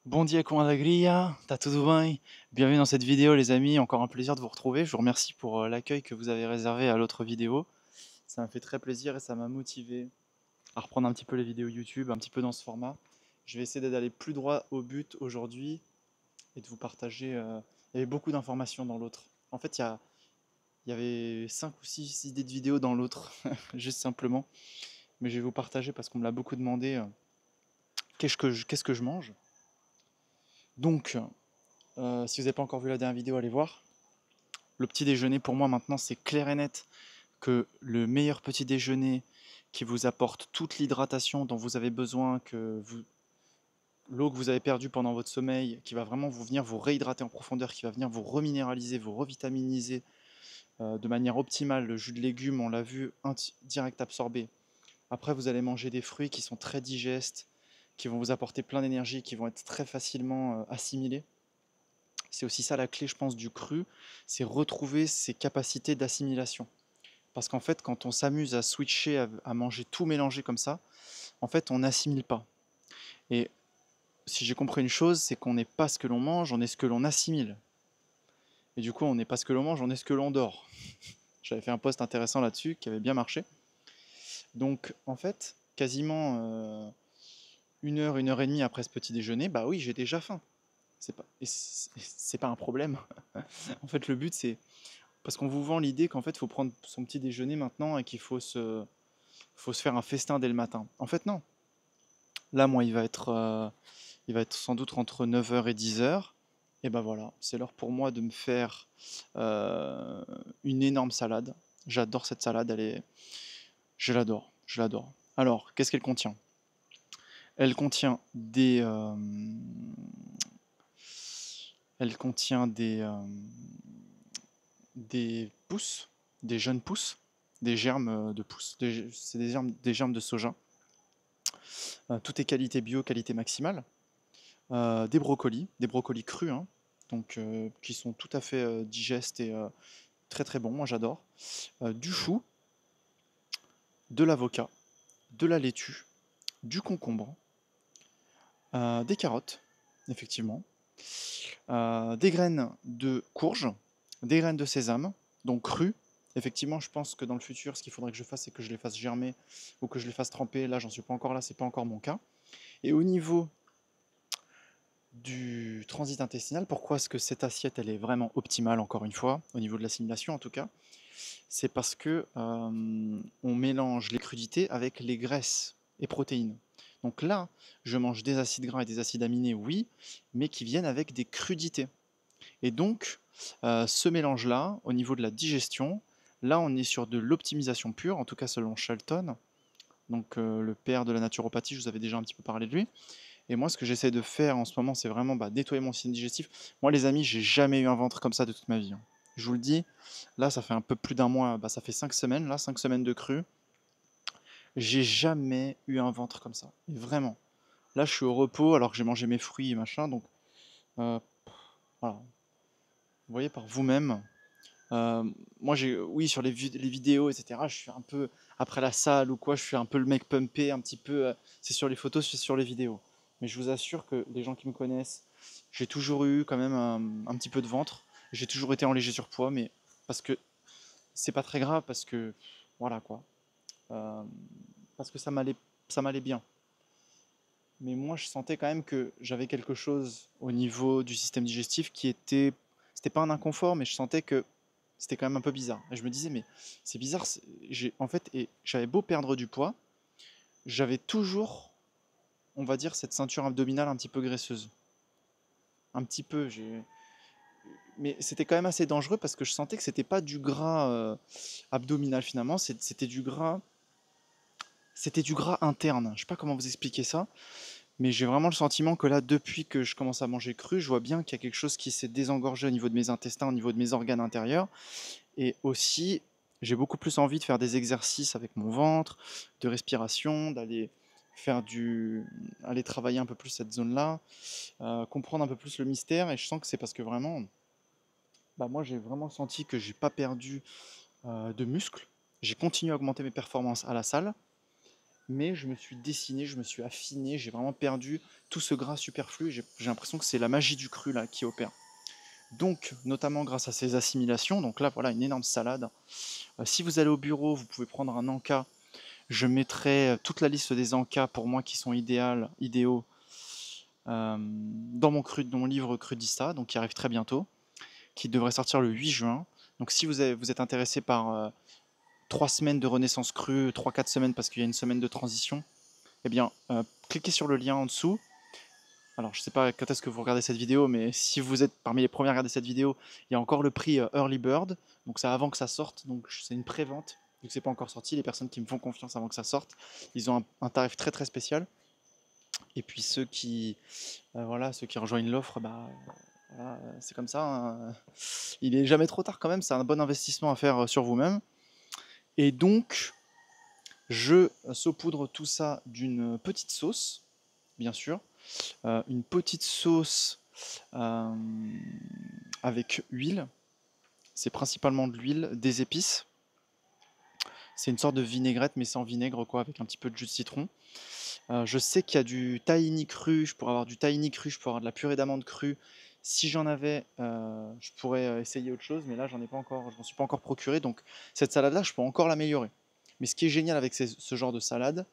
Bom dia com alegria, tá tudo bem? Bienvenue dans cette vidéo les amis, encore un plaisir de vous retrouver. Je vous remercie pour l'accueil que vous avez réservé à l'autre vidéo. Ça m'a fait très plaisir et ça m'a motivé à reprendre un petit peu les vidéos YouTube, un petit peu dans ce format. Je vais essayer d'aller plus droit au but aujourd'hui et de vous partager. Il y avait beaucoup d'informations dans l'autre. En fait, il y avait 5 ou 6 idées de vidéos dans l'autre, juste simplement. Mais je vais vous partager parce qu'on me l'a beaucoup demandé. Qu'est-ce que je mange? Donc, si vous n'avez pas encore vu la dernière vidéo, allez voir. Le petit déjeuner, pour moi, maintenant, c'est clair et net que le meilleur petit déjeuner qui vous apporte toute l'hydratation dont vous avez besoin, l'eau que vous avez perdue pendant votre sommeil, qui va vraiment vous venir vous réhydrater en profondeur, qui va venir vous reminéraliser, vous revitaminiser de manière optimale. Le jus de légumes, on l'a vu, direct absorbé. Après, vous allez manger des fruits qui sont très digestes, qui vont vous apporter plein d'énergie, qui vont être très facilement assimilés. C'est aussi ça la clé, je pense, du cru, c'est retrouver ses capacités d'assimilation. Parce qu'en fait, quand on s'amuse à switcher, à manger tout mélangé comme ça, en fait, on n'assimile pas. Et si j'ai compris une chose, c'est qu'on n'est pas ce que l'on mange, on est ce que l'on assimile. Et du coup, on n'est pas ce que l'on mange, on est ce que l'on dort. J'avais fait un post intéressant là-dessus qui avait bien marché. Donc, en fait, quasiment 1 heure et demie après ce petit déjeuner, bah oui, j'ai déjà faim. C'est pas un problème. En fait, le but, c'est parce qu'on vous vend l'idée qu'en fait, il faut prendre son petit déjeuner maintenant et qu'il faut se faire un festin dès le matin. En fait, non. Là, moi, il va être sans doute entre 9 heures et 10 heures. Et ben voilà, c'est l'heure pour moi de me faire euh, une énorme salade. J'adore cette salade, je l'adore, je l'adore. Alors, qu'est-ce qu'elle contient? Elle contient elle contient des pousses, des jeunes pousses, des germes de pousses. C'est des germes de soja. Tout est qualité bio, qualité maximale. Des brocolis crus, hein, donc qui sont tout à fait digestes et très très bons, moi j'adore. Du chou, de l'avocat, de la laitue, du concombre, des carottes, effectivement, des graines de courge, des graines de sésame, donc crues. Effectivement, je pense que dans le futur, ce qu'il faudrait que je fasse, c'est que je les fasse germer ou que je les fasse tremper. Là, j'en suis pas encore là, c'est pas encore mon cas. Et au niveau du transit intestinal, pourquoi est-ce que cette assiette elle est vraiment optimale encore une fois, au niveau de l'assimilation en tout cas, c'est parce que on mélange les crudités avec les graisses et protéines. Donc là, je mange des acides gras et des acides aminés, oui, mais qui viennent avec des crudités. Et donc, ce mélange-là, au niveau de la digestion, là on est sur de l'optimisation pure, en tout cas selon Shelton, donc le père de la naturopathie, je vous avais déjà un petit peu parlé de lui. Et moi, ce que j'essaie de faire en ce moment, c'est vraiment nettoyer mon système digestif. Moi, les amis, j'ai jamais eu un ventre comme ça de toute ma vie, hein. Je vous le dis, là, ça fait un peu plus d'un mois, ça fait 5 semaines, là, 5 semaines de cru. J'ai jamais eu un ventre comme ça. Et vraiment. Là, je suis au repos alors que j'ai mangé mes fruits et machin. Donc, euh, voilà. Vous voyez par vous-même. Euh, Moi, oui, sur les vidéos, etc., je suis un peu, après la salle ou quoi, je suis un peu le mec pumpé, un petit peu. C'est sur les photos, c'est sur les vidéos. Mais je vous assure que les gens qui me connaissent, j'ai toujours eu quand même un petit peu de ventre. J'ai toujours été en léger surpoids, mais parce que c'est pas très grave, parce que voilà quoi. Euh, Parce que ça m'allait bien. Mais moi, je sentais quand même que j'avais quelque chose au niveau du système digestif c'était pas un inconfort, mais je sentais que c'était quand même un peu bizarre. Et je me disais, mais c'est bizarre, en fait, et j'avais beau perdre du poids, j'avais toujours, on va dire, cette ceinture abdominale un petit peu graisseuse. Un petit peu, mais c'était quand même assez dangereux parce que je sentais que c'était pas du gras abdominal finalement, c'était du gras interne. Je sais pas comment vous expliquer ça, mais j'ai vraiment le sentiment que là, depuis que je commence à manger cru, je vois bien qu'il y a quelque chose qui s'est désengorgé au niveau de mes intestins, au niveau de mes organes intérieurs. Et aussi, j'ai beaucoup plus envie de faire des exercices avec mon ventre, de respiration, aller travailler un peu plus cette zone-là, comprendre un peu plus le mystère. Et je sens que c'est parce que vraiment, moi j'ai vraiment senti que j'ai pas perdu de muscles. J'ai continué à augmenter mes performances à la salle. mais je me suis dessiné, je me suis affiné, j'ai vraiment perdu tout ce gras superflu. J'ai l'impression que c'est la magie du cru là qui opère. Donc, notamment grâce à ces assimilations, donc là voilà une énorme salade. Si vous allez au bureau, vous pouvez prendre un encas. Je mettrai toute la liste des encas pour moi qui sont idéaux dans mon livre Crudista, donc qui arrive très bientôt, qui devrait sortir le 8 juin. Donc si vous êtes intéressé par 3 semaines de renaissance crue, 3-4 semaines parce qu'il y a une semaine de transition, eh bien cliquez sur le lien en dessous. Alors je sais pas quand est-ce que vous regardez cette vidéo, mais si vous êtes parmi les premiers à regarder cette vidéo, il y a encore le prix Early Bird, donc c'est avant que ça sorte, donc c'est une pré-vente, vu que c'est pas encore sorti, les personnes qui me font confiance avant que ça sorte, ils ont un tarif très très spécial. Et puis voilà, ceux qui rejoignent l'offre, bah, voilà, c'est comme ça, hein. Il est jamais trop tard quand même, c'est un bon investissement à faire sur vous-même. Et donc, je saupoudre tout ça d'une petite sauce, bien sûr. Une petite sauce avec huile. C'est principalement de l'huile, des épices. C'est une sorte de vinaigrette, mais sans vinaigre, quoi, avec un petit peu de jus de citron. Je sais qu'il y a du tahini cru, je pourrais avoir du tahini cru, je pourrais avoir de la purée d'amande crue. Si j'en avais, je pourrais essayer autre chose, mais là j'en ai pas encore, je m'en suis pas encore procuré, donc cette salade-là, je peux encore l'améliorer. Mais ce qui est génial avec ce genre de salade,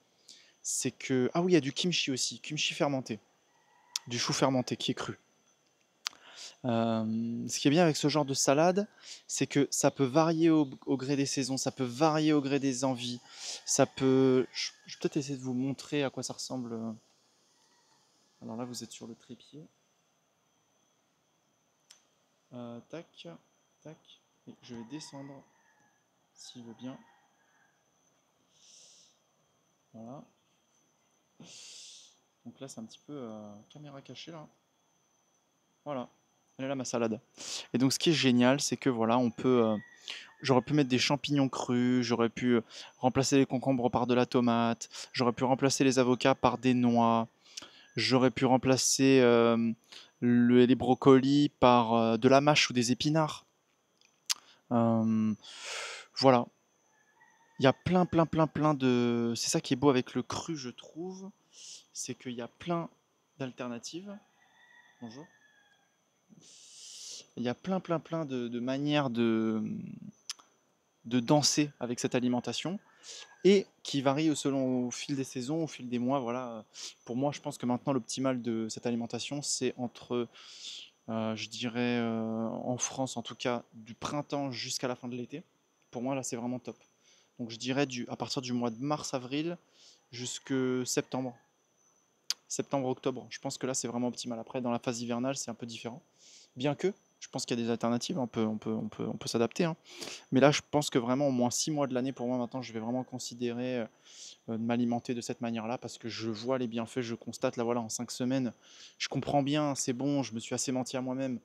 c'est que... Ah oui, il y a du kimchi aussi, kimchi fermenté, du chou fermenté qui est cru. Ce qui est bien avec ce genre de salade, c'est que ça peut varier au gré des saisons, ça peut varier au gré des envies, ça peut... Je vais peut-être essayer de vous montrer à quoi ça ressemble. Alors là, vous êtes sur le trépied. Tac, tac. Et je vais descendre, s'il veut bien. Voilà. Donc là, c'est un petit peu caméra cachée, là. Voilà. Elle est là, ma salade. Et donc, ce qui est génial, c'est que voilà, on peut... j'aurais pu mettre des champignons crus, j'aurais pu remplacer les concombres par de la tomate, j'aurais pu remplacer les avocats par des noix, j'aurais pu remplacer les brocolis par de la mâche ou des épinards. Voilà. Il y a plein de... C'est ça qui est beau avec le cru, je trouve. C'est qu'il y a plein d'alternatives. Bonjour. Il y a plein de manières de danser avec cette alimentation et qui varie selon au fil des saisons, au fil des mois. Voilà. Pour moi, je pense que maintenant l'optimal de cette alimentation, c'est entre, je dirais, en France en tout cas, du printemps jusqu'à la fin de l'été. Pour moi, là, c'est vraiment top. Donc je dirais à partir du mois de mars-avril jusque septembre. Septembre-octobre. Je pense que là, c'est vraiment optimal. Après, dans la phase hivernale, c'est un peu différent. Bien que, je pense qu'il y a des alternatives, on peut s'adapter, hein. Mais là, je pense que vraiment, au moins 6 mois de l'année, pour moi, maintenant, je vais vraiment considérer de m'alimenter de cette manière-là parce que je vois les bienfaits, je constate, là, voilà, en 5 semaines, je comprends bien, c'est bon, je me suis assez menti à moi-même.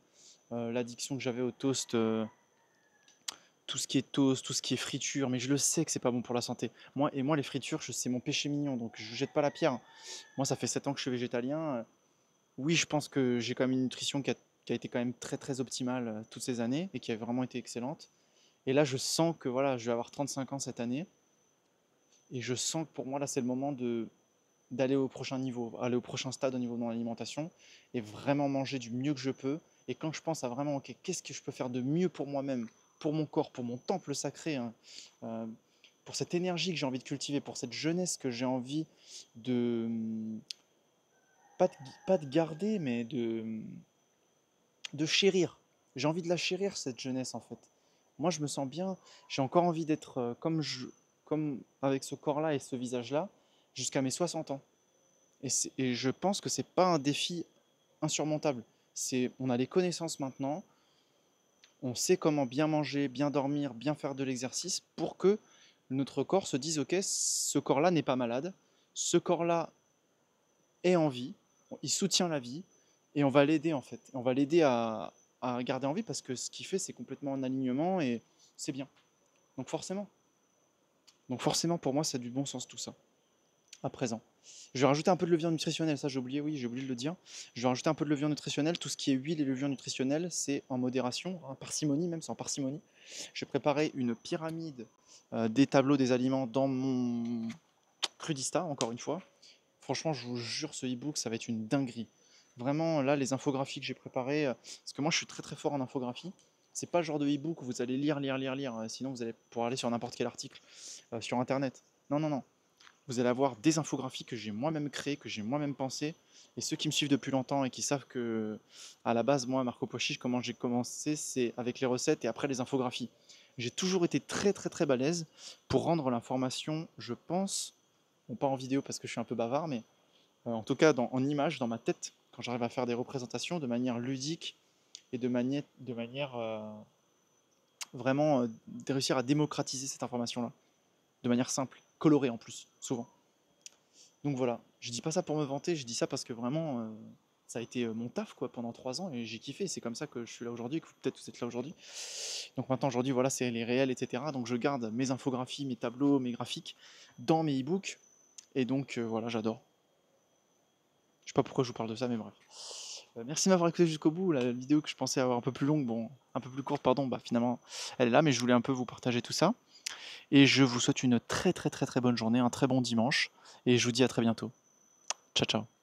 L'addiction que j'avais au toast, tout ce qui est toast, tout ce qui est friture, mais je le sais que c'est pas bon pour la santé. Moi, les fritures, c'est mon péché mignon, donc je jette pas la pierre. Moi, ça fait 7 ans que je suis végétalien. Oui, je pense que j'ai quand même une nutrition qui a été quand même très très optimale toutes ces années et qui a vraiment été excellente. Et là, je sens que voilà, je vais avoir 35 ans cette année et je sens que pour moi, là, c'est le moment d'aller au prochain niveau, aller au prochain stade au niveau de mon alimentation et vraiment manger du mieux que je peux. Et quand je pense à vraiment, ok, qu'est-ce que je peux faire de mieux pour moi-même, pour mon corps, pour mon temple sacré, hein, euh, pour cette énergie que j'ai envie de cultiver, pour cette jeunesse que j'ai envie de, pas de, pas de garder, mais de chérir. J'ai envie de la chérir, cette jeunesse, en fait. Moi, je me sens bien. J'ai encore envie d'être comme avec ce corps-là et ce visage-là jusqu'à mes 60 ans. Et je pense que c'est pas un défi insurmontable. On a les connaissances maintenant, on sait comment bien manger, bien dormir, bien faire de l'exercice pour que notre corps se dise, ok, ce corps-là n'est pas malade, ce corps-là est en vie, il soutient la vie, et on va l'aider en fait. On va l'aider à garder en vie parce que ce qu'il fait, c'est complètement en alignement et c'est bien. Donc forcément. Donc forcément, pour moi, c'est du bon sens tout ça, à présent. Je vais rajouter un peu de levure nutritionnelle, ça j'ai oublié, oui, j'ai oublié de le dire. Je vais rajouter un peu de levure nutritionnelle, tout ce qui est huile et levure nutritionnelle, c'est en modération, en parcimonie même, c'est en parcimonie. J'ai préparé une pyramide des tableaux des aliments Crudista, encore une fois. Franchement, je vous jure, ce e-book, ça va être une dinguerie. Vraiment, là, les infographies que j'ai préparées, parce que moi, je suis très très fort en infographie. C'est pas le genre de e-book où vous allez lire, sinon vous allez pouvoir aller sur n'importe quel article sur Internet. Non, non, non. Vous allez avoir des infographies que j'ai moi-même créées, que j'ai moi-même pensées. Et ceux qui me suivent depuis longtemps et qui savent que, à la base, moi, Marco Pochiche, comment j'ai commencé, c'est avec les recettes et après les infographies. J'ai toujours été très très très balèze pour rendre l'information, je pense, bon, pas en vidéo parce que je suis un peu bavard, mais en tout cas en image, dans ma tête, quand j'arrive à faire des représentations de manière ludique et de manière vraiment de réussir à démocratiser cette information-là, de manière simple, colorée en plus, souvent. Donc voilà, je dis pas ça pour me vanter, je dis ça parce que vraiment, ça a été mon taf quoi pendant 3 ans et j'ai kiffé. C'est comme ça que je suis là aujourd'hui, que peut-être vous êtes là aujourd'hui. Donc maintenant aujourd'hui, voilà, c'est les réels, etc. Donc je garde mes infographies, mes tableaux, mes graphiques dans mes e-books. Et donc voilà, j'adore. Je sais pas pourquoi je vous parle de ça, mais bref. Merci de m'avoir écouté jusqu'au bout. La vidéo que je pensais avoir un peu plus longue, bon, un peu plus courte, pardon, bah finalement, elle est là, mais je voulais un peu vous partager tout ça. Et je vous souhaite une très très très très bonne journée, un très bon dimanche, et je vous dis à très bientôt. Ciao ciao.